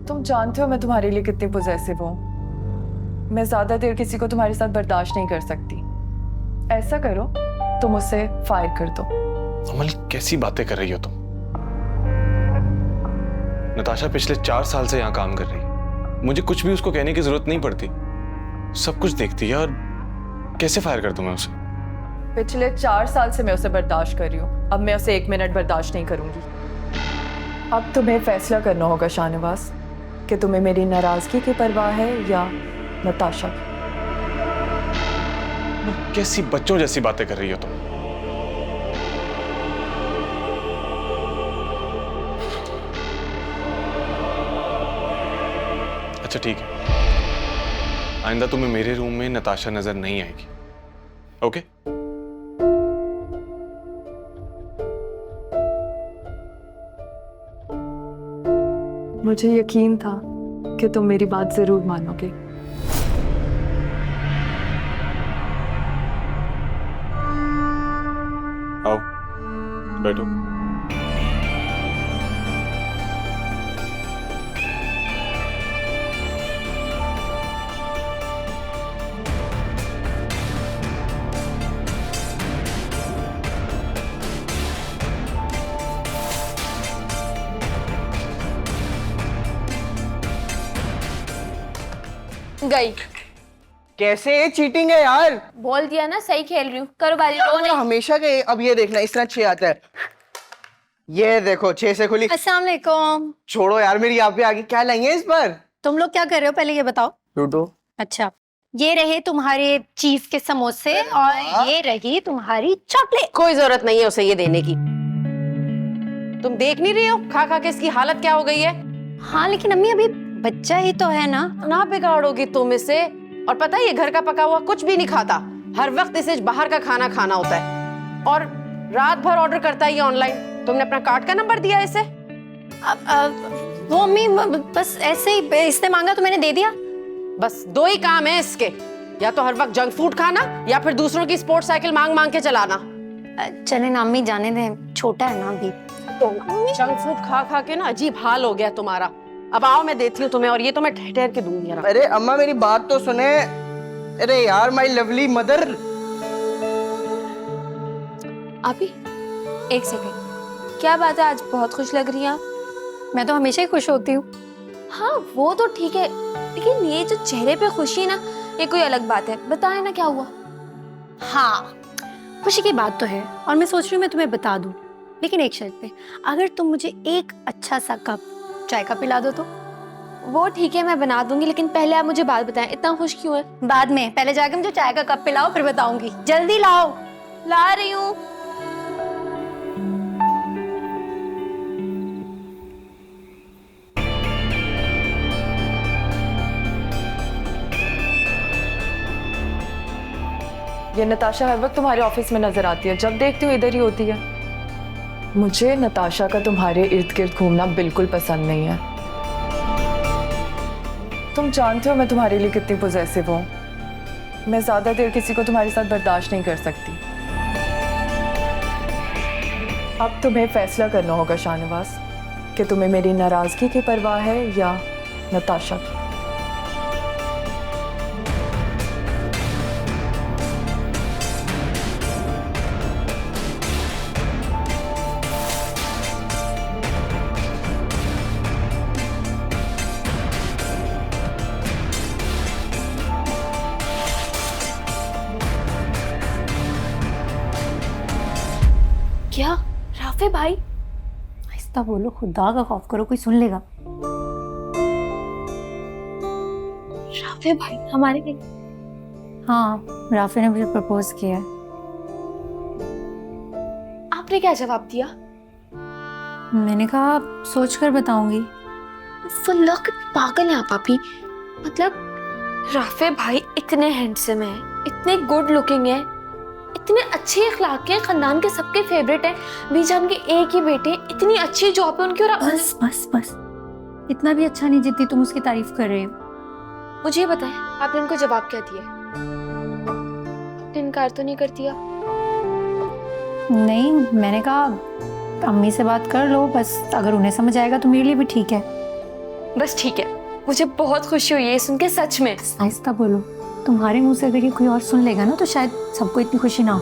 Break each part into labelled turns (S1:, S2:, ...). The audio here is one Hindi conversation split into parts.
S1: तुम जानते हो मैं तुम्हारे लिए कितनी पॉसेसिव हूँ। मैं ज्यादा देर किसी को तुम्हारे साथ बर्दाश्त नहीं कर सकती। ऐसा करो, तुम उसे फायर कर दो।
S2: अमल, कैसी बातें कर रही हो तुम? नताशा पिछले 4 साल से यहाँ काम कर रही है। मुझे कुछ भी उसको कहने की जरूरत नहीं पड़ती, सब कुछ देखती है। और कैसे फायर कर दूं मैं उसे?
S1: पिछले 4 साल से मैं उसे बर्दाश्त कर रही हूँ, अब मैं उसे 1 मिनट बर्दाश्त नहीं करूंगी। अब तुम्हें फैसला करना होगा शाहनवाज कि तुम्हें मेरी नाराजगी की परवाह है या नताशा की।
S2: कैसी बच्चों जैसी बातें कर रही हो तुम? अच्छा ठीक है, आइंदा तुम्हें मेरे रूम में नताशा नजर नहीं आएगी, ओके?
S1: मुझे यकीन था कि तुम मेरी बात जरूर मानोगे।
S2: आओ बैठो।
S3: गई।
S4: कैसे? ये चीटिंग है यार।
S3: बोल दिया ना सही खेल रही हूँ, करो बाजी।
S4: तो हमेशा के अब ये देखना इस तरह 6 आता है। ये देखो 6 से खुली।
S5: अस्सलाम वालेकुम।
S4: छोड़ो यार, मेरी आप पे आगे क्या लाएंगे इस पर?
S5: तुम लोग क्या कर रहे हो पहले ये बताओ।
S4: लूडो।
S5: अच्छा, ये रहे तुम्हारे चीफ के समोसे और ये रही तुम्हारी चॉकलेट।
S6: कोई जरूरत नहीं है उसे ये देने की। तुम देख नहीं रही हो खा खा के इसकी हालत क्या हो गई है?
S5: हाँ लेकिन अम्मी अभी बच्चा ही तो है ना।
S6: ना बिगाड़ोगे तुम इसे। और पता है ये घर का पका हुआ कुछ भी नहीं खाता, हर वक्त इसे बाहर का खाना खाना होता है और रात भर ऑर्डर करता है ये ऑनलाइन। तुमने अपना कार्ड का नंबर दिया इसे?
S5: वो अम्मी बस ऐसे ही इसने मांगा तो मैंने दे दिया।
S6: बस 2 ही काम है इसके, या तो हर वक्त जंक फूड खाना या फिर दूसरों की स्पोर्ट्स साइकिल मांग मांग के चलाना।
S5: चले ना अम्मी, जाने दें, छोटा है ना अभी।
S6: जंक फूड खा खा के ना अजीब हाल हो गया तुम्हारा। अब आओ मैं देती हूँ तुम्हें, और ये तो मैं ठहर ठहर के दूंगी।
S4: अरे अम्मा मेरी बात तो सुने। अरे यार माय लवली मदर।
S3: अभी एक सेकंड, क्या बात है, आज बहुत खुश लग रही हैं आप।
S5: मैं तो हमेशा ही खुश होती हूँ।
S3: हाँ वो तो ठीक है, लेकिन ये जो चेहरे पे खुशी ना, ये कोई अलग बात है। बताएं ना क्या हुआ।
S5: हाँ खुशी की बात तो है और मैं सोच रही हूँ मैं तुम्हें बता दूँ, लेकिन एक शर्त पे, अगर तुम मुझे एक अच्छा सा कप चाय का पिला दो तो।
S3: वो ठीक है मैं बना दूंगी, लेकिन पहले आप मुझे बात बताएं, इतना खुश क्यों है?
S5: बाद में, पहले जाके मुझे चाय का कप पिलाओ फिर बताऊंगी। जल्दी लाओ।
S3: ला रही हूँ।
S1: ये नताशा हर वक्त तुम्हारे ऑफिस में नजर आती है, जब देखती हूँ इधर ही होती है। मुझे नताशा का तुम्हारे इर्द गिर्द घूमना बिल्कुल पसंद नहीं है। तुम जानते हो मैं तुम्हारे लिए कितनी पॉसेसिव हूँ। मैं ज्यादा देर किसी को तुम्हारे साथ बर्दाश्त नहीं कर सकती। अब तुम्हें फैसला करना होगा शाहनवाज कि तुम्हें मेरी नाराजगी की परवाह है या नताशा की।
S3: क्या राफे भाई?
S5: आहिस्ता बोलो, खुदा का खौफ करो, कोई सुन लेगा।
S3: राफे भाई हमारे लिए?
S5: हाँ राफे ने मुझे प्रपोज किया है।
S3: आपने क्या जवाब दिया?
S5: मैंने कहा सोच कर बताऊंगी।
S3: फुल्ला के पागल हैं आप अभी। मतलब राफे भाई इतने हैंडसम हैं, इतने गुड लुकिंग हैं, इतने अच्छे अखलाक के, खानदान के सबके फेवरेट हैं, बीजान के एक ही बेटे, इतनी अच्छी जॉब है उनकी। और
S5: बस बस बस, इतना भी अच्छा नहीं जितनी तुम उसकी तारीफ कर रहे हो।
S3: मुझे बताएं आपने उनको जवाब क्या दिया? आपने इनकार तो नहीं कर दिया?
S5: नहीं, मैंने कहा अम्मी से बात कर लो, बस अगर उन्हें समझ आएगा तो मेरे लिए भी ठीक है।
S3: बस ठीक है, मुझे बहुत खुशी हुई है ये सुन के, सच में।
S5: आहिस्ता बोलो, तुम्हारे मुंह से अगर ये कोई और सुन लेगा ना तो शायद सबको इतनी खुशी ना हो।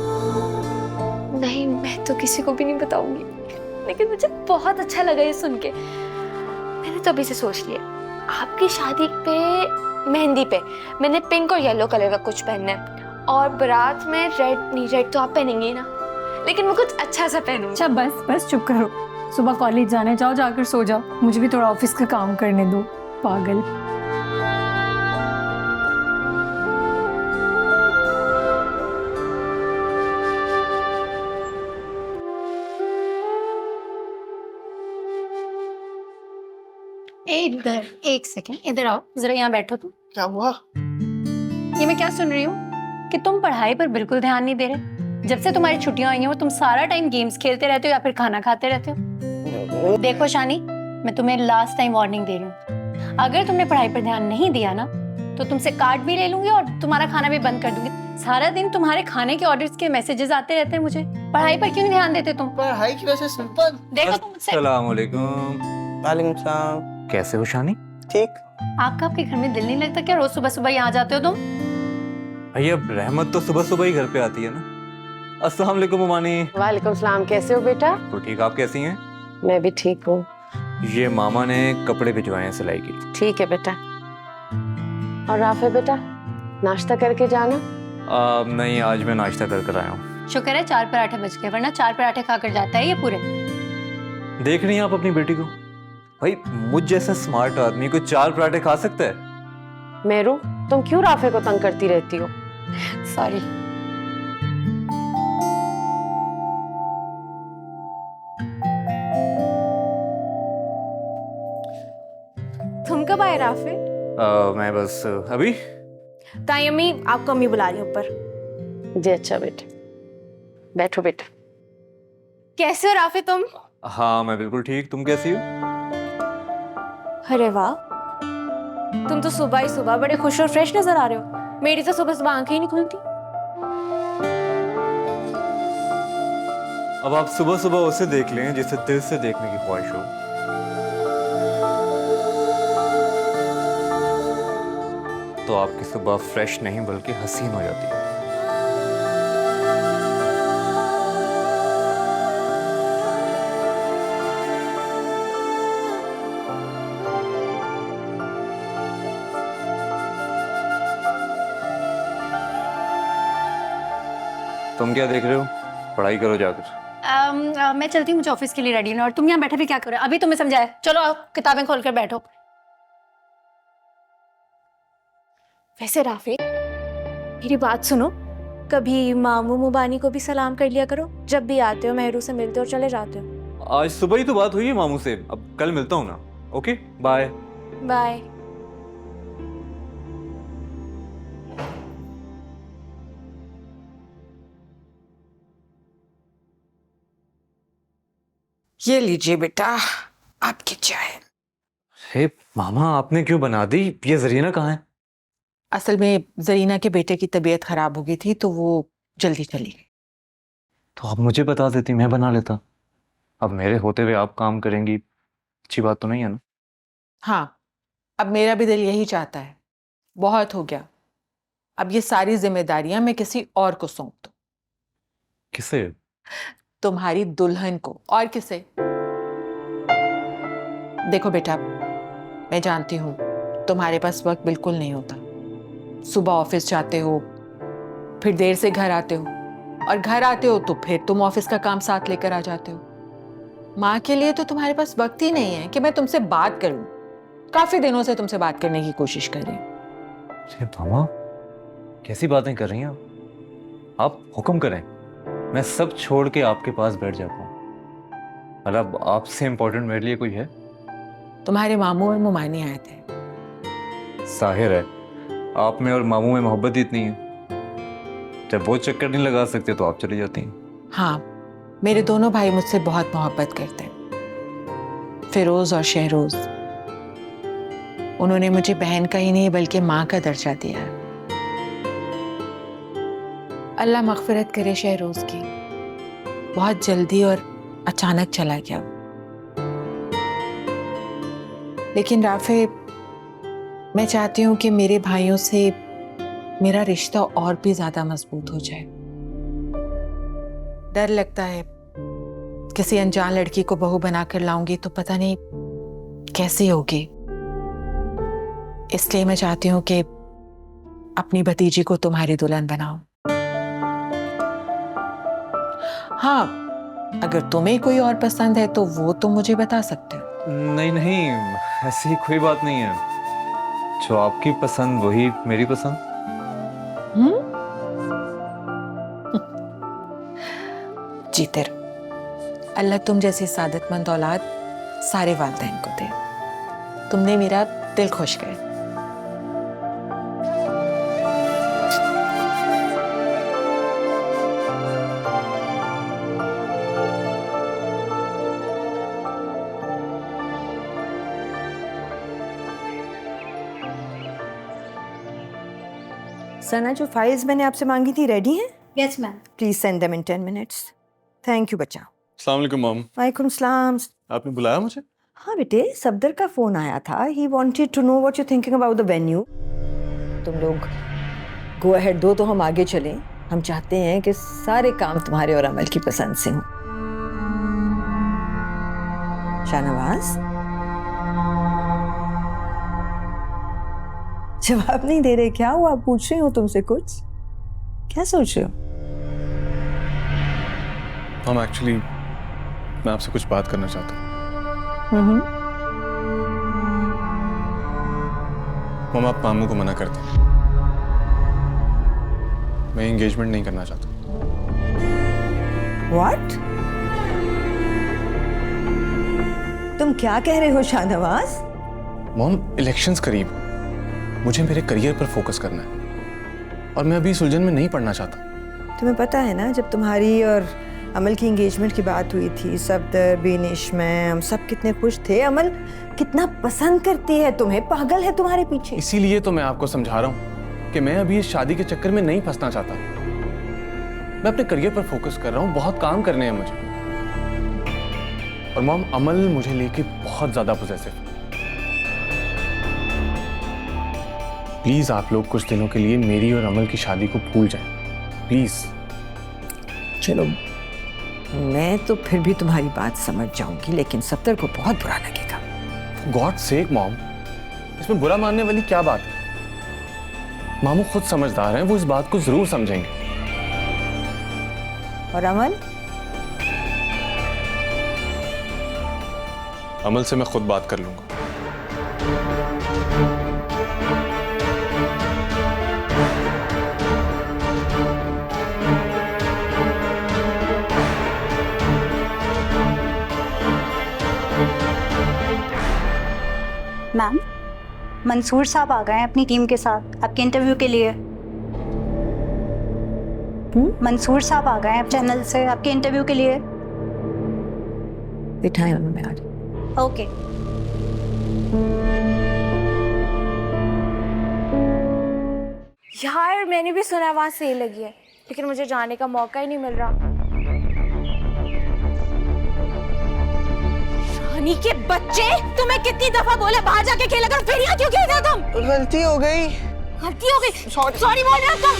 S3: नहीं, मैं तो किसी को भी नहीं बताऊंगी, लेकिन मुझे बहुत अच्छा लगा ये सुन के। मैंने तो अभी से सोच लिया, आपकी शादी पे मेहंदी पे मैंने पिंक और येलो कलर का कुछ पहनना है, और बारात में रेड नहीं, रेड तो आप पहनेंगे ही ना, लेकिन मैं कुछ अच्छा सा पहनूंगी।
S5: अच्छा बस बस चुप करो, सुबह कॉलेज जाने जाओ, जाकर सो जाओ, मुझे भी थोड़ा ऑफिस का काम करने दो, पागल। इधर एक सेकंड, इधर आओ जरा, यहाँ बैठो तुम।
S4: क्या हुआ?
S5: ये मैं क्या सुन रही हूँ कि तुम पढ़ाई पर बिल्कुल ध्यान नहीं दे रहे। जब से तुम्हारी छुट्टियां आई हैं वो तुम सारा टाइम गेम्स खेलते रहते हो या फिर खाना खाते रहते हो। देखो शानी, मैं तुम्हें लास्ट टाइम वार्निंग दे रही हूँ, अगर तुमने पढ़ाई पर ध्यान नहीं दिया ना तो तुमसे कार्ड भी ले लूंगी और तुम्हारा खाना भी बंद कर दूंगी। सारा दिन तुम्हारे खाने के ऑर्डर्स के मैसेजेस आते रहते हैं मुझे, पढ़ाई पर क्यों नहीं ध्यान देते तुम?
S4: पढ़ाई की वजह से सिंपल।
S5: देखो तुम मुझसे।
S7: अस्सलाम वालेकुम।
S4: वालेकुम सलाम।
S7: कैसे हो शानी?
S4: ठीक।
S5: आपके घर में दिल नहीं लगता क्या? रोज सुबह सुबह यहाँ जाते हो तुम?
S7: भैया रहमत तो सुबह सुबह ही घर पे आती है ना। अस्सलाम वालेकुम उमानी।
S6: वालेकुम सलाम, कैसे हो बेटा?
S7: तो ठीक, आप कैसी हैं?
S6: मैं भी ठीक हूँ।
S7: ये मामा ने कपड़े भिजवाए हैं सिलाई के।
S6: ठीक है बेटा। और राफे बेटा, नाश्ता करके जाना।
S7: नहीं, आज मैं नाश्ता कर आया हूँ।
S5: शुक्र है 4 पराठे बच गए, वरना 4 पराठे खाकर जाता है ये पूरे।
S7: देख रही हैं आप अपनी बेटी को? भाई मुझ जैसा स्मार्ट आदमी को 4 पराठे खा सकता है?
S6: मेरू, तुम क्यों राफे को तंग करती रहती हो?
S5: सॉरी।
S8: तुम कब आए राफे?
S7: मैं बस अभी।
S8: ताई अम्मी, आपको अम्मी बुला रही ऊपर।
S6: जी अच्छा बेटा, बैठो बेटा।
S8: कैसे हो राफे तुम?
S7: हाँ मैं बिल्कुल ठीक, तुम कैसी हो?
S8: अरे वाह, तुम तो सुबह ही सुबह बड़े खुश और फ्रेश नजर आ रहे हो। मेरी तो सुबह सुबह आंखें ही नहीं खुलती।
S7: अब आप सुबह सुबह उसे देख लें जिसे दिल से देखने की ख्वाहिश हो। तो आपकी सुबह फ्रेश नहीं बल्कि हसीन हो जाती है। तुम क्या देख रहे हो? पढ़ाई करो जाकर।
S5: मैं चलती हूँ, मुझे ऑफिस के लिए रेडी होना, और तुम यहाँ बैठे भी क्या करो? अभी तुम्हें समझाया, चलो आप किताबें खोलकर बैठो।
S8: वैसे राफे, मेरी बात सुनो, कभी मामू मुबानी को भी सलाम कर लिया करो। जब भी आते हो मेहरू से मिलते हो और चले जाते हो।
S7: आज सुबह ही तो बात हुई है मामू से, अब कल मिलता हूँ ना। Okay bye.
S8: बाय।
S9: ये लीजिए बेटा आपकी चाय।
S7: हे मामा, आपने क्यों बना दी? ये जरीना कहाँ है?
S9: असल में जरीना के बेटे की तबीयत खराब हो गई थी तो वो जल्दी चली गई।
S7: तो आप मुझे बता देती, मैं बना लेता। अब मेरे होते हुए आप काम करेंगी, अच्छी बात तो नहीं है ना?
S9: हाँ, अब मेरा भी दिल यही चाहता है। बहुत हो गया, अब ये सारी जिम्मेदारियां मैं किसी और को सौंप दूं।
S7: किसे?
S9: तुम्हारी दुल्हन को। और किसे? देखो बेटा, मैं जानती हूँ तुम्हारे पास वक्त बिल्कुल नहीं होता। सुबह ऑफिस जाते हो, फिर देर से घर आते हो, और घर आते हो तो फिर तुम ऑफिस का काम साथ लेकर आ जाते हो। माँ के लिए तो तुम्हारे पास वक्त ही नहीं है कि मैं तुमसे बात करूं। काफी दिनों से तुमसे बात करने की कोशिश कर रही हूँ।
S7: अरे मामा, कैसी बातें कर रही हैं आप हुक्म करें, मैं सब छोड़ के आपके पास बैठ जाता हूँ। मतलब आपसे इम्पोर्टेंट मेरे लिए कोई है?
S9: तुम्हारे मामू और मुमानी आए थे।
S7: जाहिर है आप में और मामू में मोहब्बत ही इतनी है, जब वो चक्कर नहीं लगा सकते तो आप चली जाती हैं।
S9: हाँ, मेरे दोनों भाई मुझसे बहुत मोहब्बत करते हैं, फिरोज और शहरोज। उन्होंने मुझे बहन का ही नहीं बल्कि माँ का दर्जा दिया है। अल्लाह मग़फ़िरत करे शहरोज की, बहुत जल्दी और अचानक चला गया। लेकिन राफे, मैं चाहती हूँ कि मेरे भाइयों से मेरा रिश्ता और भी ज्यादा मजबूत हो जाए। डर लगता है किसी अनजान लड़की को बहू बनाकर लाऊंगी तो पता नहीं कैसी होगी। इसलिए मैं चाहती हूँ कि अपनी भतीजी को तुम्हारी दुल्हन बनाओ। हाँ, अगर तुम्हें कोई और पसंद है तो वो तुम मुझे बता सकते हो।
S7: नहीं नहीं, ऐसी कोई बात नहीं है। जो आपकी पसंद वही मेरी पसंद।
S9: जीते रहो। अल्लाह तुम जैसी सादतमंद औलाद सारे वालिदैन को दे। तुमने मेरा दिल खुश कर।
S10: सना, जो फाइल्स मैंने आपसे मांगी थी रेडी हैं?
S5: Yes ma'am.
S10: Please send them in 10 minutes. Thank you बच्चा।
S2: अस्सलाम वालेकुम मॉम।
S10: वालेकुम सलाम।
S2: आपने बुलाया मुझे?
S10: हाँ बेटे, सफदर का फोन आया था। He wanted to know what you thinking about the venue. तुम लोग गो अहेड दो तो हम आगे चलें। हम चाहते हैं कि सारे काम तुम्हारे और अमल की पसंद से हों। शाहनवाज, जवाब नहीं दे रहे। क्या हुआ? पूछ रही हूँ तुमसे कुछ। क्या सोच रहे हो?
S2: मॉम, एक्चुअली मैं आपसे कुछ बात करना चाहता हूँ। मॉम, आप मामू को मना कर दें। मैं एंगेजमेंट नहीं करना चाहता।
S10: What? तुम क्या कह रहे हो शाहनवाज?
S2: मॉम, इलेक्शंस करीब, मुझे मेरे करियर पर फोकस करना है और मैं अभी इस उलझन में नहीं पड़ना चाहता।
S10: तुम्हें पता है ना, जब तुम्हारी और अमल की एंगेजमेंट की बात हुई थी, सफदर, बीनिश, मैं, हम सब कितने खुश थे। अमल कितना पसंद करती है तुम्हें, पागल है तुम्हारे पीछे।
S2: इसीलिए तो मैं आपको समझा रहा हूँ कि मैं अभी इस शादी के चक्कर में नहीं फंसना चाहता। मैं अपने करियर पर फोकस कर रहा हूँ, बहुत काम करने हैं मुझे। और मॉम, अमल मुझे लेके बहुत ज्यादा पॉसेसिव है। प्लीज आप लोग कुछ दिनों के लिए मेरी और अमल की शादी को भूल जाएं, प्लीज।
S10: चलो, मैं तो फिर भी तुम्हारी बात समझ जाऊंगी, लेकिन सफदर को बहुत बुरा लगेगा।
S2: गॉड सेक मॉम, इसमें बुरा मानने वाली क्या बात है? मामू खुद समझदार हैं, वो इस बात को जरूर समझेंगे।
S10: और अमल?
S2: अमल से मैं खुद बात कर लूंगा।
S11: मैम, मंसूर साहब आ गए हैं अपनी टीम के साथ आपके इंटरव्यू के लिए। मंसूर साहब आ गए हैं चैनल से आपके इंटरव्यू के लिए।
S10: बिठाएं उन्हें आज।
S11: ओके।
S8: यार, मैंने भी सुना वहाँ सेल लगी है, लेकिन मुझे जाने का मौका ही नहीं मिल रहा। शानी के बच्चे, तुम्हें कितनी दफा बोला बाहर जाके खेला करो, फिर यहाँ क्यों खेल रहे हो तुम?
S4: गलती हो गई।
S8: गलती हो गई? सॉरी बोल रहे हो तुम?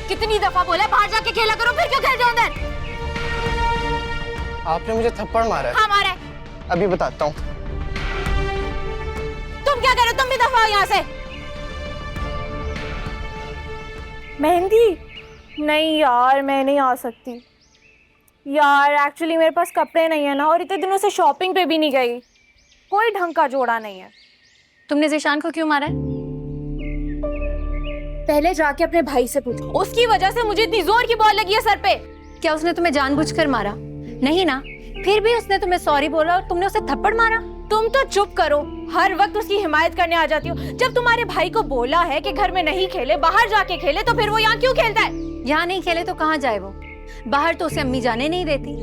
S8: कितनी दफा बोला बाहर जाके खेला करो, फिर क्यों खेल रहे हो अंदर?
S4: आपने मुझे थप्पड़ मारा है।
S8: हाँ, मारा है।
S4: अभी बताता हूँ।
S8: तुम क्या कर रहे हो? तुम भी दफा हो यहाँ से। मेहंदी? नहीं यार, मैं नहीं आ सकती यार। एक्चुअली मेरे पास कपड़े नहीं है ना, और इतने दिनों से शॉपिंग पे भी नहीं गई। कोई ढंग का जोड़ा नहीं है।
S5: तुमने ज़ीशान को क्यों मारा है?
S8: पहले जाके अपने भाई से पूछो। उसकी वजह से मुझे इतनी जोर की बॉल लगी है सर पे।
S5: क्या उसने तुम्हें जानबूझकर मारा? नहीं ना? फिर भी उसने तुम्हें सॉरी बोला और तुमने उसे थप्पड़ मारा।
S8: तुम तो चुप करो, हर वक्त उसकी हिमायत करने आ जाती हो। जब तुम्हारे भाई को बोला है कि घर में नहीं खेले, बाहर जाके खेले, तो फिर वो यहाँ क्यों खेलता है?
S5: यहाँ नहीं खेले तो कहाँ जाए वो? बाहर तो उसे अम्मी जाने नहीं देती,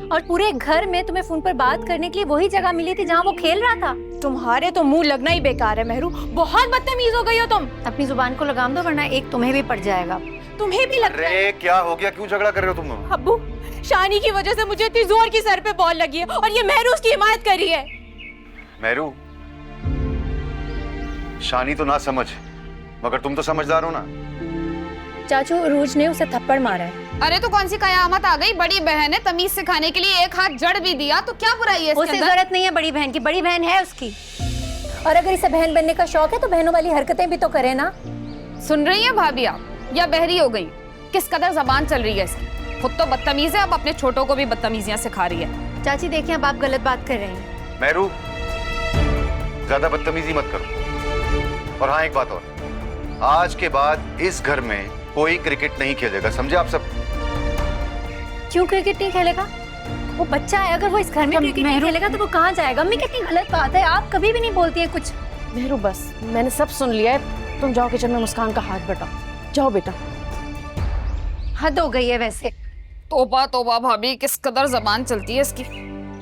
S5: और पूरे घर में तुम्हें फोन पर बात करने के लिए वही जगह मिली थी जहाँ वो खेल रहा था।
S8: तुम्हारे तो मुंह लगना ही बेकार है महरू, बहुत बदतमीज हो गई हो तुम।
S5: अपनी जुबान को लगाम दो, वरना एक तुम्हें भी पड़ जाएगा।
S8: तुम्हें भी लगता है?
S2: अरे क्या हो गया, क्यों झगड़ा कर रहे हो तुम?
S8: अब्बू, शानी की वजह से मुझे इतनी जोर की सर पे बॉल लगी है, और ये महरू उसकी हिमायत कर रही है।
S12: मेहरू, शानी तो ना समझ, मगर तुम तो समझदार हो ना।
S5: चाचू, रूज ने उसे थप्पड़ मारा है।
S13: अरे तो कौन सी कयामत आ गई, बड़ी बहन है, तमीज सिखाने के लिए एक हाथ जड़ भी दिया, तो क्या बुराई है इसके
S5: उसे
S13: अंदर?
S5: जरूरत नहीं है बड़ी बहन की, बड़ी बहन है उसकी। और अगर इसे बहन बनने का शौक है तो बहनों वाली हरकतें भी तो करे ना।
S13: सुन रही है भाभी आप, या बहरी हो गई? किस कदर जबान चल रही है इसकी। खुद तो बदतमीज है, अब अपने छोटों को भी बदतमीजियां सिखा रही है।
S5: चाची देखिए, अब आप गलत बात कर रहे हैं।
S12: मेहरू, ज्यादा बदतमीजी मत करो। और हाँ, एक बात और, आज के बाद इस घर में कोई क्रिकेट नहीं खेलेगा, समझे आप सब?
S5: क्यों क्रिकेट नहीं खेलेगा? वो बच्चा है, अगर वो इस घर में क्रिकेट नहीं खेलेगा तो वो कहाँ जाएगा? अम्मी कितनी गलत बात है, आप कभी भी नहीं बोलती है कुछ।
S6: मेहरू बस, मैंने सब सुन लिया है, तुम जाओ किचन में मुस्कान का हाथ बटाओ। जाओ बेटा।
S5: हद हो गई है वैसे।
S13: तोबा तोबा भाभी, किस कदर जबान चलती है इसकी।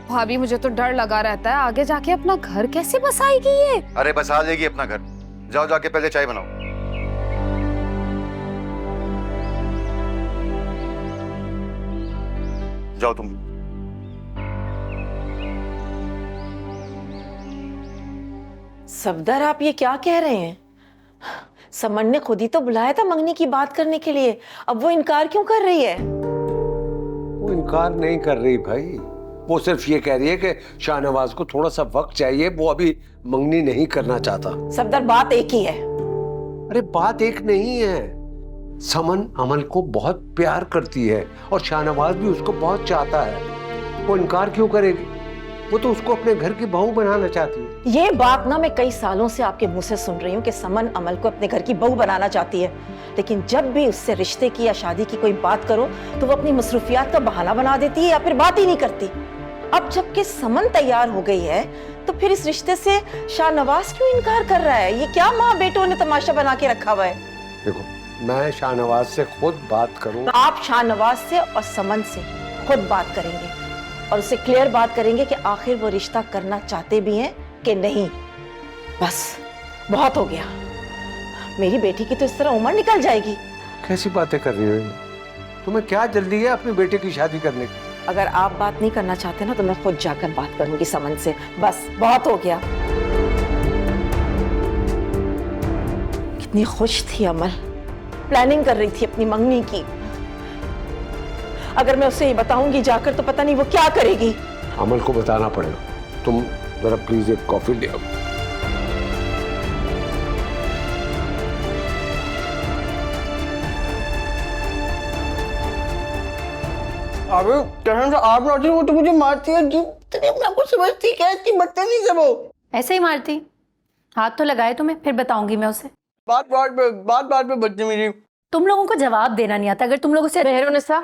S13: भाभी मुझे तो डर लगा रहता है, आगे जाके अपना घर कैसे बसाएगी ये।
S12: अरे बसा लेगी अपना घर, जाओ जाके पहले चाय बनाओ। जाओ तुम।
S14: सफदर, आप ये क्या कह रहे हैं? समन ने खुद ही तो बुलाया था मंगनी की बात करने के लिए, अब वो इनकार क्यों कर रही है?
S15: वो इनकार नहीं कर रही भाई, वो सिर्फ ये कह रही है कि शाहनवाज को थोड़ा सा वक्त चाहिए, वो अभी मंगनी नहीं करना चाहता।
S14: सफदर, बात एक ही है।
S15: अरे बात एक नहीं है, समन अमल को बहुत प्यार करती है और शाहनवाज भी उसको बहुत चाहता है। वो इनकार क्यों करेगी? वो तो उसको अपने घर की बहू बनाना चाहती है।
S14: ये बात ना मैं कई सालों से आपके मुंह से सुन रही हूँ कि समन अमल को अपने घर की बहू बनाना चाहती है, लेकिन जब भी उससे रिश्ते की या शादी की कोई बात करो तो वो अपनी मसरूफियात का बहाना बना देती है या फिर बात ही नहीं करती। अब जबकि समन तैयार हो गई है तो फिर इस रिश्ते से शाहनवाज क्यों इनकार कर रहा है? ये क्या माँ बेटों ने तमाशा बना के रखा हुआ है?
S15: देखो, मैं शाहनवाज से खुद बात करूँ।
S14: आप शाहनवाज से और समन से खुद बात करेंगे और उससे क्लियर बात करेंगे कि आखिर वो रिश्ता करना चाहते भी हैं कि नहीं। बस बहुत हो गया, मेरी बेटी की तो इस तरह उम्र निकल जाएगी।
S15: कैसी बातें कर रही हो? तुम्हें क्या जल्दी है अपने बेटे की शादी करने की?
S14: अगर आप बात नहीं करना चाहते ना तो मैं खुद जाकर बात करूंगी समन से। बस बहुत हो गया। कितनी खुश थी अमल, प्लानिंग कर रही थी अपनी मंगनी की। अगर मैं उससे ये बताऊंगी जाकर तो पता नहीं वो क्या करेगी।
S15: अमल को बताना पड़ेगा। तुम जरा प्लीज एक कॉफी ले आओ।
S4: अबे कसम से आप रोटी वो तो मुझे मारती है जी, मैं कुछ समझती क्या इतनी बदतमीज है वो।
S5: ऐसे ही मारती। हाथ तो लगाए तुम्हें, फिर बताऊंगी मैं उसे।
S4: बात बात पे बदतमीजी।
S5: तुम लोगों को जवाब देना नहीं आता। अगर तुम लोगों से
S6: मेहरुनिसा,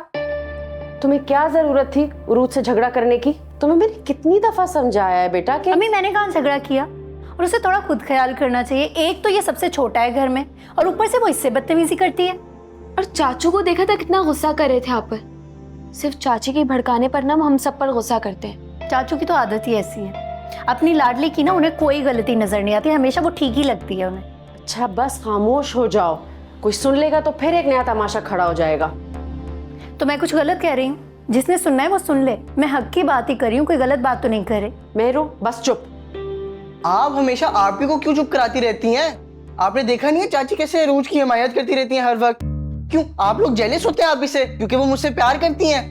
S6: तुम्हें क्या जरूरत थी उरूज से झगड़ा करने की? तुम्हें मैंने कितनी दफा समझाया है बेटा कि
S5: अम्मी मैंने कहाँ झगड़ा किया? और उसे थोड़ा खुद ख्याल करना चाहिए। एक तो ये सबसे छोटा है घर में और ऊपर से वो इससे बदतमीजी करती है।
S3: और चाचू को देखा था कितना गुस्सा कर रहे थे आप पर। सिर्फ चाची के भड़काने पर ना हम सब पर गुस्सा करते हैं।
S5: चाचू की तो आदत ही ऐसी है, अपनी लाडली की ना उन्हें कोई गलती नजर नहीं आती, हमेशा वो ठीक ही लगती है उन्हें।
S6: अच्छा बस खामोश हो जाओ, कोई सुन लेगा तो फिर एक नया तमाशा खड़ा हो जाएगा।
S5: तो मैं कुछ गलत कह रही हूँ? जिसने सुनना है वो सुन ले, मैं हक की बात ही कर रही हूँ, कोई गलत बात तो नहीं करे।
S6: मेहरू बस चुप।
S4: आप हमेशा आरपी को क्यों चुप कराती रहती हैं? आपने देखा नहीं है चाची कैसे रूज की हिमायत करती रहती हैं हर वक्त? क्यों आप लोग जेलस होते हैं आप से क्योंकि वो मुझसे प्यार करती हैं?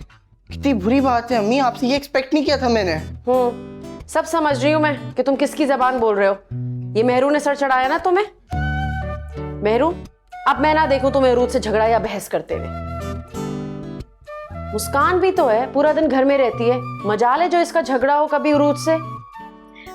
S4: कितनी बुरी बात है अम्मी, आपसे ये एक्सपेक्ट नहीं किया था मैंने।
S6: सब समझ रही हूँ मैं कि तुम किसकी जबान बोल रहे हो। ये मेहरू ने सर चढ़ाया ना तुम्हें। मेहरू, अब मैं ना देखूं तुम्हें रूज से झगड़ा या बहस करते हुए। मुस्कान भी तो है, पूरा दिन घर में रहती है, मजाल है जो इसका झगड़ा हो कभी रूज से।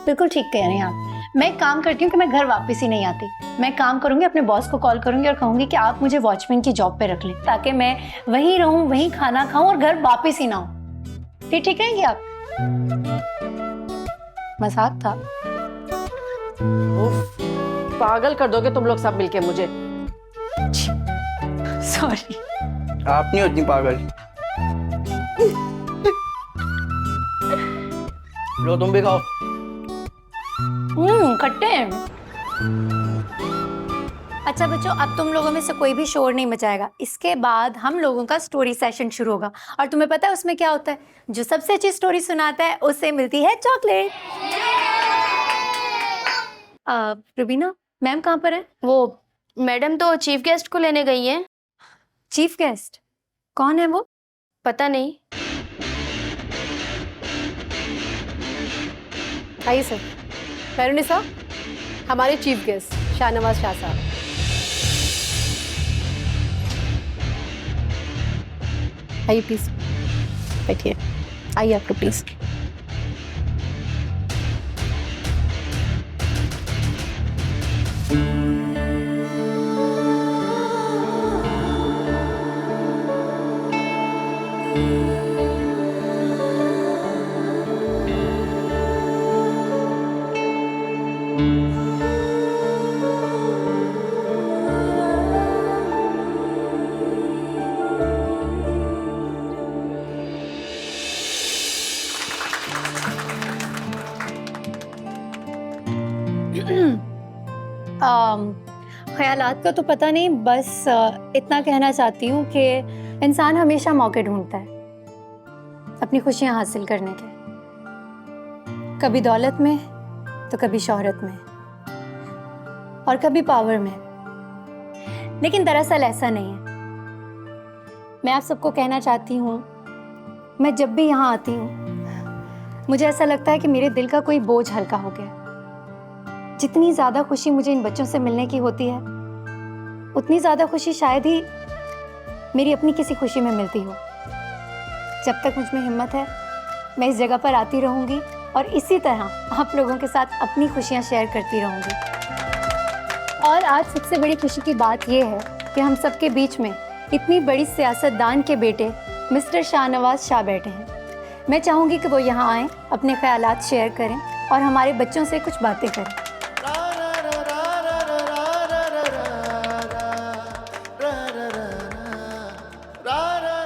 S5: बिल्कुल ठीक कह रहे हैं आप। मैं एक काम करती हूँ कि मैं घर वापस ही नहीं आती। मैं काम करूंगी, अपने बॉस को कॉल करूंगी और कहूंगी कि आप मुझे वॉचमैन की जॉब पे रख लें, ताकि मैं वहीं रहूं, वहीं खाना खाऊं और घर वापस ही ना हो। फिर ठीक रहेंगे आप? मजाक था।
S6: पागल कर दोगे तुम लोग सब मिलके मुझे।
S5: सॉरी।
S4: आप नहीं होती पागल। लो तुम भी खाओ।
S5: खट्टे हैं। अच्छा बच्चों, अब तुम लोगों में से कोई भी शोर नहीं मचाएगा। इसके बाद हम लोगों का स्टोरी सेशन शुरू होगा और तुम्हें पता है उसमें क्या होता है? जो सबसे अच्छी स्टोरी सुनाता है उससे मिलती है चॉकलेट। रुबीना मैम कहाँ पर है?
S3: वो मैडम तो चीफ गेस्ट को लेने गई हैं।
S5: चीफ गेस्ट कौन है वो?
S3: पता नहीं।
S6: आइए सर। मैरुनिसा, हमारे चीफ गेस्ट शाहनवाज शाह साहब। आइए प्लीज बैठिए। आइए आप लोग प्लीज।
S5: ख्यालात का तो पता नहीं, बस इतना कहना चाहती हूँ कि इंसान हमेशा मौके ढूंढता है अपनी खुशियाँ हासिल करने के, कभी दौलत में तो कभी शोहरत में और कभी पावर में। लेकिन दरअसल ऐसा नहीं है। मैं आप सबको कहना चाहती हूँ, मैं जब भी यहाँ आती हूँ मुझे ऐसा लगता है कि मेरे दिल का कोई बोझ हल्का हो गया। जितनी ज़्यादा खुशी मुझे इन बच्चों से मिलने की होती है, उतनी ज़्यादा खुशी शायद ही मेरी अपनी किसी खुशी में मिलती हो। जब तक मुझ में हिम्मत है मैं इस जगह पर आती रहूँगी और इसी तरह आप लोगों के साथ अपनी खुशियाँ शेयर करती रहूँगी। और आज सबसे बड़ी खुशी की बात यह है कि हम सबके बीच में इतनी बड़ी सियासतदान के बेटे मिस्टर शाहनवाज शाह बैठे हैं। मैं चाहूँगी कि वो यहाँ आएँ, अपने ख्यालात शेयर करें और हमारे बच्चों से कुछ बातें करें।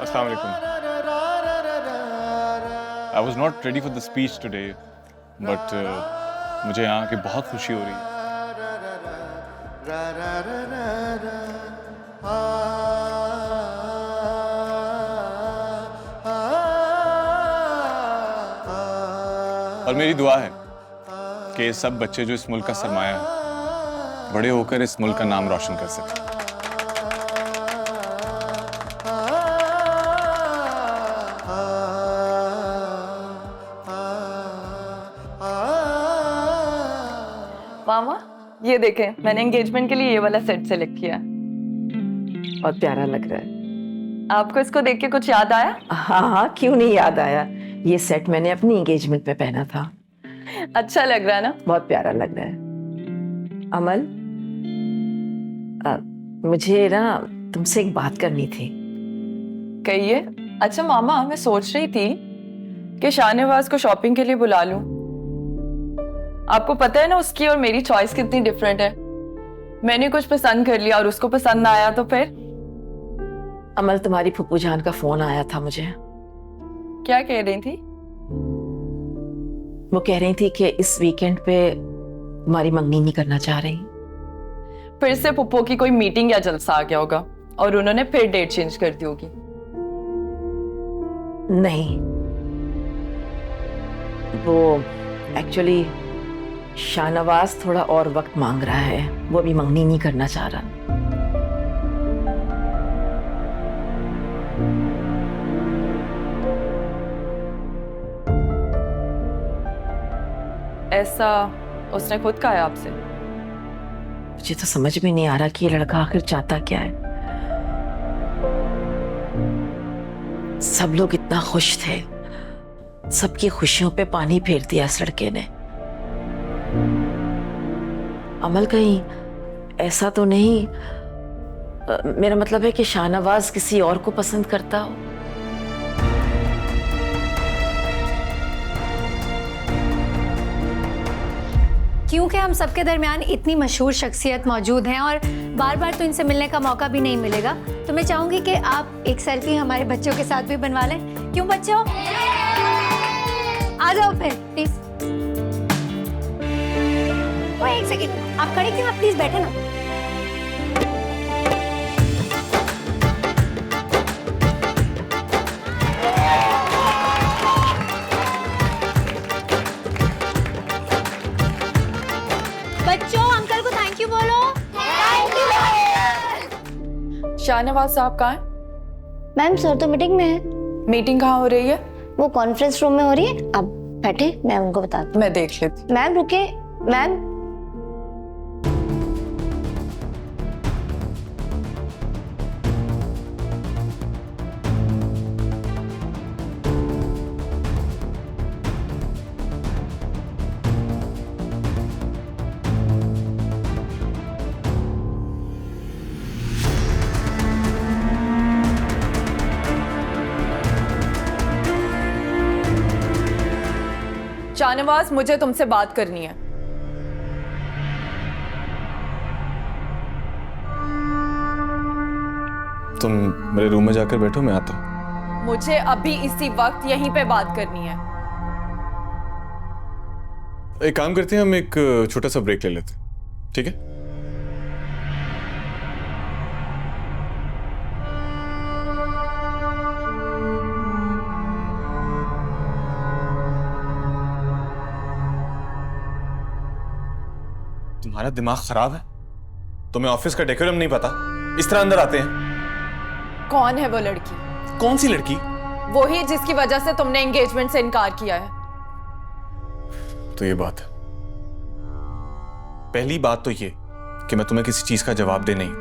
S2: अस्सलाम वालेकुम। I was not ready for the speech today, but मुझे यहाँ आके बहुत खुशी हो रही है। और मेरी दुआ है कि ये सब बच्चे जो इस मुल्क का सरमाया है, बड़े होकर इस मुल्क का नाम रोशन कर सकें।
S1: मामा ये देखें, मैंने एंगेजमेंट के लिए ये वाला सेट सेलेक्ट किया।
S14: बहुत प्यारा लग रहा है।
S1: आपको इसको देख के कुछ याद आया?
S14: हाँ हाँ, क्यों नहीं याद आया। ये सेट मैंने अपनी एंगेजमेंट में पहना था।
S1: अच्छा लग रहा है ना?
S14: बहुत प्यारा लग रहा है। अमल, मुझे ना तुमसे एक बात करनी थी।
S1: कहिए। अच्छा मामा, मैं सोच रही थी कि शाहनवाज को शॉपिंग के लिए बुला लूं। आपको पता है ना उसकी और मेरी चॉइस कितनी डिफरेंट है। मैंने कुछ पसंद कर लिया और उसको पसंद ना आया तो फिर?
S14: अमल, तुम्हारी फुप्पू जान का फोन आया था मुझे।
S1: क्या कह रही थी?
S14: वो कह रही थी कि इस वीकेंड पे तुम्हारी मंगनी नहीं करना चाह रही।
S1: फिर से पुप्पो की कोई मीटिंग या जलसा आ गया होगा और उन्होंने फिर डेट चेंज कर दी होगी।
S14: नहीं, वो एक्चुअली शाहनवाज थोड़ा और वक्त मांग रहा है। वो अभी मंगनी नहीं करना चाह रहा।
S1: ऐसा उसने खुद कहा है आपसे?
S14: मुझे तो समझ में नहीं आ रहा कि ये लड़का आखिर चाहता क्या है। सब लोग इतना खुश थे, सबकी खुशियों पे पानी फेर दिया इस लड़के ने। अमल, कहीं ऐसा तो नहीं, मेरा मतलब है कि शाहनवाज किसी और को पसंद करता हो।
S5: क्योंकि हम सबके दरमियान इतनी मशहूर शख्सियत मौजूद हैं और बार बार तो इनसे मिलने का मौका भी नहीं मिलेगा, तो मैं चाहूंगी कि आप एक सेल्फी हमारे बच्चों के साथ भी बनवा लें। क्यों बच्चों, आ जाओ फिर प्लीज। एक सेकंड, आप खड़े क्यों? आप प्लीज बैठे ना। बच्चों
S1: शाहनवाज साहब कहाँ हैं?
S3: मैम सर तो मीटिंग में है।
S1: मीटिंग कहाँ हो रही है?
S3: वो कॉन्फ्रेंस रूम में हो रही है। अब बैठे, मैं उनको बताती हूँ।
S1: मैं देख लेती।
S3: मैम रुके, मैम।
S1: शाहनवाज, मुझे तुमसे बात करनी है।
S2: तुम मेरे रूम में जाकर बैठो, मैं आता हूँ।
S1: मुझे अभी इसी वक्त यहीं पे बात करनी है।
S2: एक काम करते हैं, हम एक छोटा सा ब्रेक ले लेते हैं, ठीक है? तुम्हारा दिमाग खराब है? तुम्हें ऑफिस का डेकोरम नहीं पता? इस तरह अंदर आते हैं।
S1: कौन है वो लड़की?
S2: कौन सी लड़की?
S1: वही जिसकी वजह से तुमने एंगेजमेंट से इनकार किया है।
S2: तो ये बात है। पहली बात तो ये कि मैं तुम्हें किसी चीज का जवाब दे नहीं,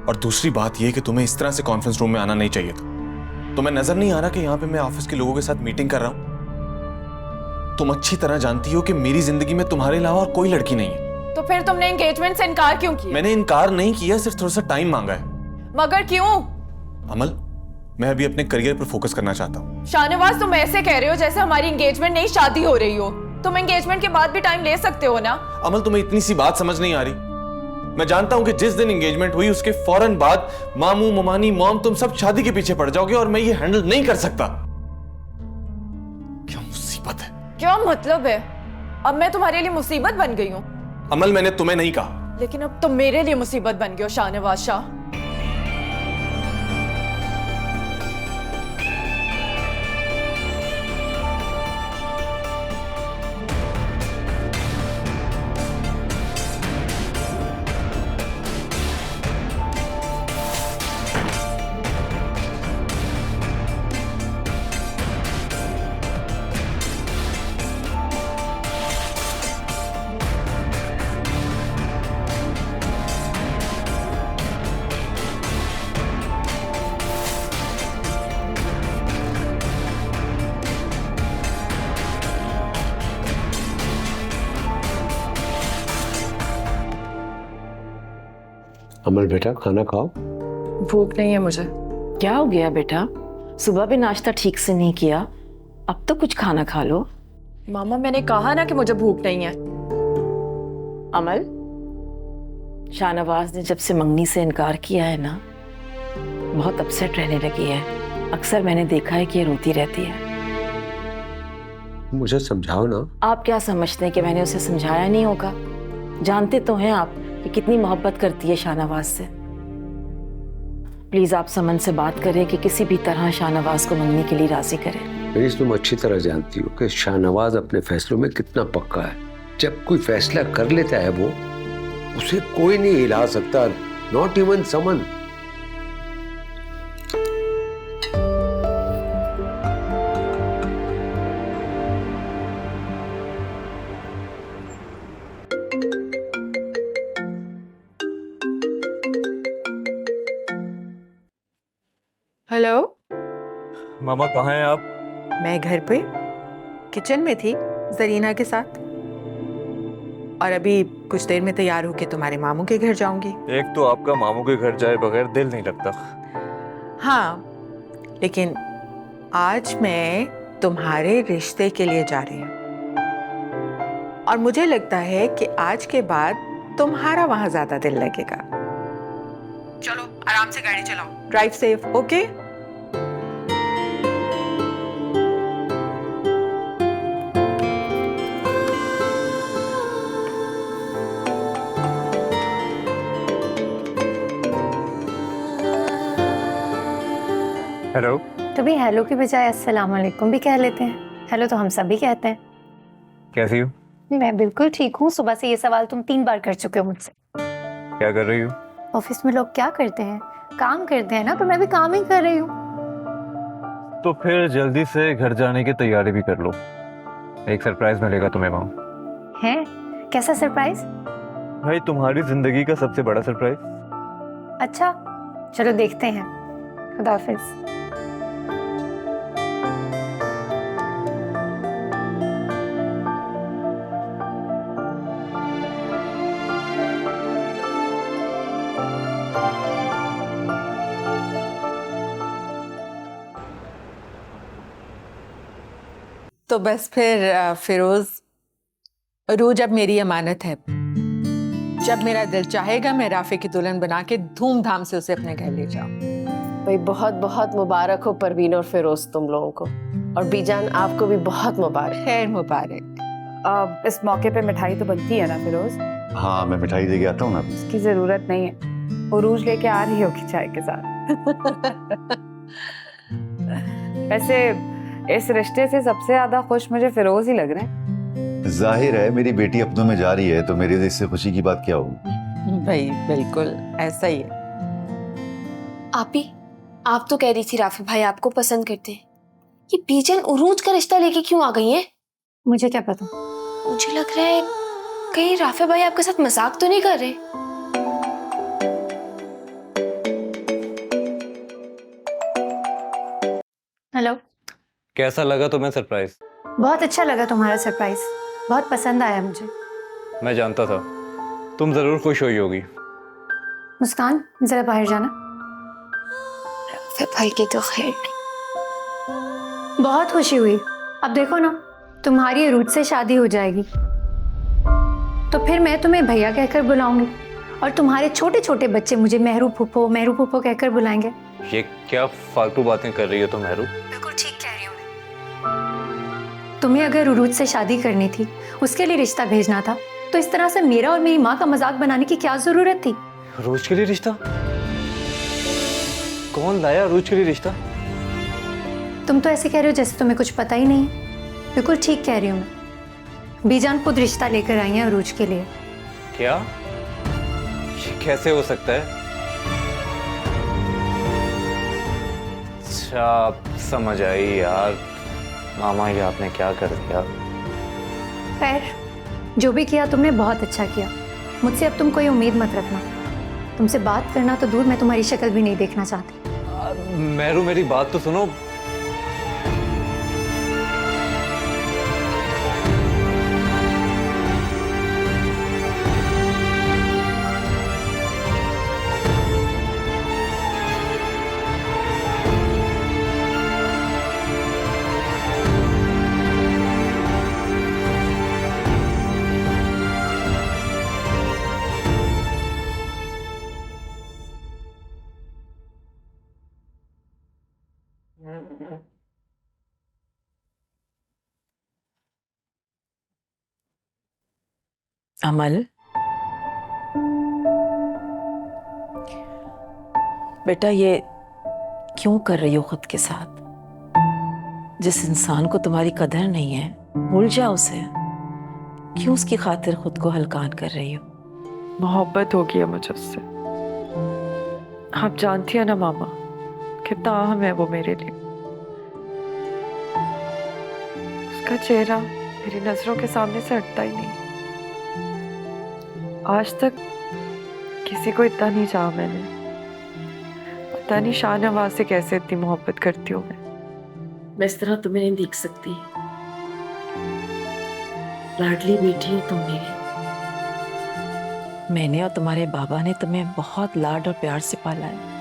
S2: और दूसरी बात ये कि तुम्हें इस तरह से कॉन्फ्रेंस रूम में आना नहीं चाहिए था। तुम्हें नजर नहीं आ रहा कि यहाँ पे मैं ऑफिस के लोगों के साथ मीटिंग कर रहा हूं? तुम अच्छी तरह जानती हो कि मेरी जिंदगी में तुम्हारे अलावा और कोई लड़की नहीं है।
S1: तो फिर तुमने एंगेजमेंट से इनकार क्यों किया?
S2: मैंने इनकार नहीं किया, सिर्फ थोड़ा सा टाइम मांगा है।
S1: मगर क्यों?
S2: अमल, मैं अभी अपने करियर पर फोकस करना चाहता हूँ।
S1: शाहनवाज, तुम ऐसे कह रहे हो जैसे हमारी एंगेजमेंट नहीं शादी हो रही हो। तुम एंगेजमेंट के बाद भी टाइम ले सकते हो ना।
S2: अमल, तुम्हें इतनी सी बात समझ नहीं आ रही? मैं जानता हूं कि जिस दिन एंगेजमेंट हुई उसके फौरन बाद मामू, ममानी, मॉम, तुम सब शादी के पीछे पड़ जाओगे, और मैं ये हैंडल नहीं कर सकता। क्या मुसीबत है?
S1: क्या मतलब है? अब मैं तुम्हारे लिए मुसीबत बन गई हूँ?
S2: अमल, मैंने तुम्हें नहीं कहा।
S1: लेकिन अब तुम मेरे लिए मुसीबत बन गए हो शाहनवाज शाह।
S15: अमल बेटा, खाना खाओ।
S1: भूख नहीं है मुझे।
S14: क्या हो गया बेटा? सुबह भी नाश्ता ठीक से नहीं किया, अब तो कुछ खाना खा लो।
S1: मामा, मैंने कहा ना कि मुझे भूख नहीं है।
S14: अमल, शाहनवाज ने जब से मंगनी से इनकार किया है ना, बहुत अपसेट रहने लगी है। अक्सर मैंने देखा है कि ये रोती रहती है।
S15: मुझे समझाओ ना।
S14: आप क्या समझते हैं कि मैंने उसे समझाया नहीं होगा? जानते तो हैं आप कि कितनी मोहब्बत करती है शाहनवाज से। प्लीज आप समन से बात करें कि किसी भी तरह शाहनवाज को मंगनी के लिए राजी करें।
S15: प्लीज, तुम अच्छी तरह जानती हो कि शाहनवाज अपने फैसलों में कितना पक्का है। जब कोई फैसला कर लेता है वो, उसे कोई नहीं हिला सकता, नॉट इवन समन।
S10: हेलो,
S7: मामा कहाँ हैं आप?
S10: मैं घर पे किचन में थी जरीना के साथ, और अभी कुछ देर में तैयार होके तुम्हारे मामू के घर जाऊंगी।
S7: एक तो आपका मामू के घर जाए बगैर दिल नहीं लगता।
S10: हाँ, लेकिन आज मैं तुम्हारे रिश्ते के लिए जा रही हूँ, और मुझे लगता है कि आज के बाद तुम्हारा वहां ज्यादा दिल लगेगा। चलो आराम से गाड़ी चलाओ, ड्राइव सेफ। ओके?
S7: हेलो।
S5: कभी हेलो की बजाय अस्सलाम वालेकुम भी कह लेते हैं। हेलो तो हम सभी कहते हैं।
S7: कैसी हो?
S5: मैं बिल्कुल ठीक हूँ। सुबह से ये सवाल तुम 3 बार कर चुके हो मुझसे।
S7: क्या कर रही हो?
S5: ऑफिस में लोग क्या करते हैं? काम करते हैं ना, तो मैं भी काम ही कर रही हूँ।
S7: तो फिर जल्दी से घर जाने की तैयारी भी कर लो, एक सरप्राइज मिलेगा तुम्हें वहां।
S5: है? कैसा सरप्राइज?
S7: भाई तुम्हारी जिंदगी का सबसे बड़ा सरप्राइज।
S5: अच्छा, चलो देखते हैं। खुदा हाफिज।
S9: तो बस फिर फिरोज, रूज अब मेरी अमानत है। जब मेरा दिल चाहेगा मैं राफे की दुल्हन बना के धूमधाम से उसे अपने घर ले जाऊं।
S6: भाई बहुत बहुत मुबारक हो परवीन और फिरोज तुम लोगों को, और बीजान आपको भी बहुत मुबारक।
S9: खैर मुबारक।
S1: इस मौके पे मिठाई तो बनती है ना फिरोज?
S12: हाँ, मैं मिठाई दे के आता हूँ ना।
S1: इसकी जरूरत नहीं है, उरूज लेके आ रही होगी चाय के साथ। वैसे इस रिश्ते से सबसे ज्यादा खुश मुझे फिरोज ही लग रहे हैं।
S12: जाहिर है मेरी बेटी अपनों में जा रही है, तो मेरे लिए इससे खुशी की बात क्या होगी?
S9: भाई बिल्कुल ऐसा ही है।
S3: आप तो कह रही थी राफे भाई आपको पसंद करते हैं, ये बीजन उरूज का रिश्ता लेके क्यों आ गई हैं?
S5: मुझे क्या पता।
S3: मुझे लग रहा है कहीं राफे भाई आपके साथ मजाक तो नहीं कर रहे।
S5: हेलो,
S7: कैसा लगा तुम्हें सरप्राइज?
S5: बहुत अच्छा लगा तुम्हारा सरप्राइज, बहुत पसंद आया मुझे।
S7: मैं जानता था तुम जरूर खुश हुई होगी।
S5: मुस्कान, जरा बाहर जाना।
S3: राफे भाई की तो खैर नहीं।
S5: बहुत खुशी हुई। अब देखो ना, तुम्हारी अरूज से शादी हो जाएगी, तो फिर मैं तुम्हें भैया कहकर बुलाऊंगी, और तुम्हारे छोटे छोटे बच्चे मुझे मेहरू फूफो कहकर बुलाएंगे।
S7: ये क्या फालतू बातें कर रही हो तुम मेहरू?
S5: बिल्कुल ठीक कह रही हूँ मैं। तुम्हें अगर उरूज से शादी करनी थी, उसके लिए रिश्ता भेजना था, तो इस तरह से मेरा और मेरी माँ का मजाक बनाने की क्या जरूरत थी?
S7: रोज के लिए रिश्ता? कौन लाया रोज के लिए रिश्ता?
S5: तुम तो ऐसे कह रहे हो जैसे तुम्हें कुछ पता ही नहीं है। बिल्कुल ठीक कह रही हूँ मैं। बीजान खुद रिश्ता लेकर आई है अरूज के लिए।
S7: क्या? ये कैसे हो सकता है? अच्छा, समझ आई यार। मामा, ये आपने क्या कर दिया?
S5: खैर, जो भी किया तुमने बहुत अच्छा किया। मुझसे अब तुम कोई उम्मीद मत रखना। तुमसे बात करना तो दूर, मैं तुम्हारी शक्ल भी नहीं देखना चाहती।
S7: मेहरू, मेरी बात तो सुनो।
S9: अमल, बेटा ये क्यों कर रही हो खुद के साथ? जिस इंसान को तुम्हारी कदर नहीं है, भूल जाओ उसे। क्यों उसकी खातिर खुद को हलकान कर रही हो?
S1: मोहब्बत हो गई है मुझे उससे। आप जानती है ना मामा, कितना अहम है वो मेरे लिए। उसका चेहरा मेरी नजरों के सामने से हटता ही नहीं। आज तक किसी को इतना नहीं चाहा मैंने। पता नहीं शाहनवाज से कैसे इतनी मोहब्बत करती हूँ मैं इस तरह तुम्हें नहीं देख सकती। लाडली बेटी हो तुम मेरी।
S9: मैंने और तुम्हारे बाबा ने तुम्हें बहुत लाड और प्यार से पाला है।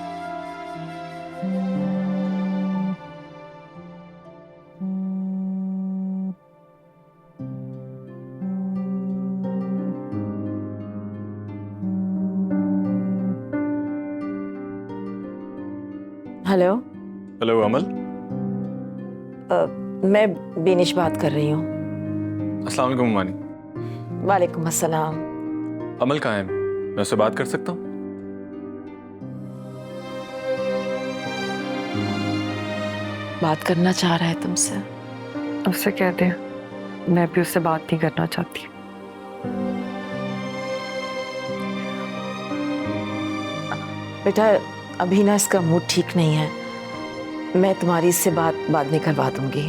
S9: हेलो।
S2: हेलो अमल।
S9: मैं बेनिश बात कर रही हूँ।
S2: अस्सलाम वालेकुम अम्मानी।
S9: वालेकुम अस्सलाम।
S2: अमल कहाँ है? मैं उससे बात कर सकता हूँ?
S9: बात करना चाह रहा है तुमसे।
S1: उससे कह दे मैं भी उससे बात नहीं करना चाहती।
S9: बेटा
S14: अभी ना इसका मूड ठीक नहीं है, मैं तुम्हारी इससे बात बाद में करवा दूंगी।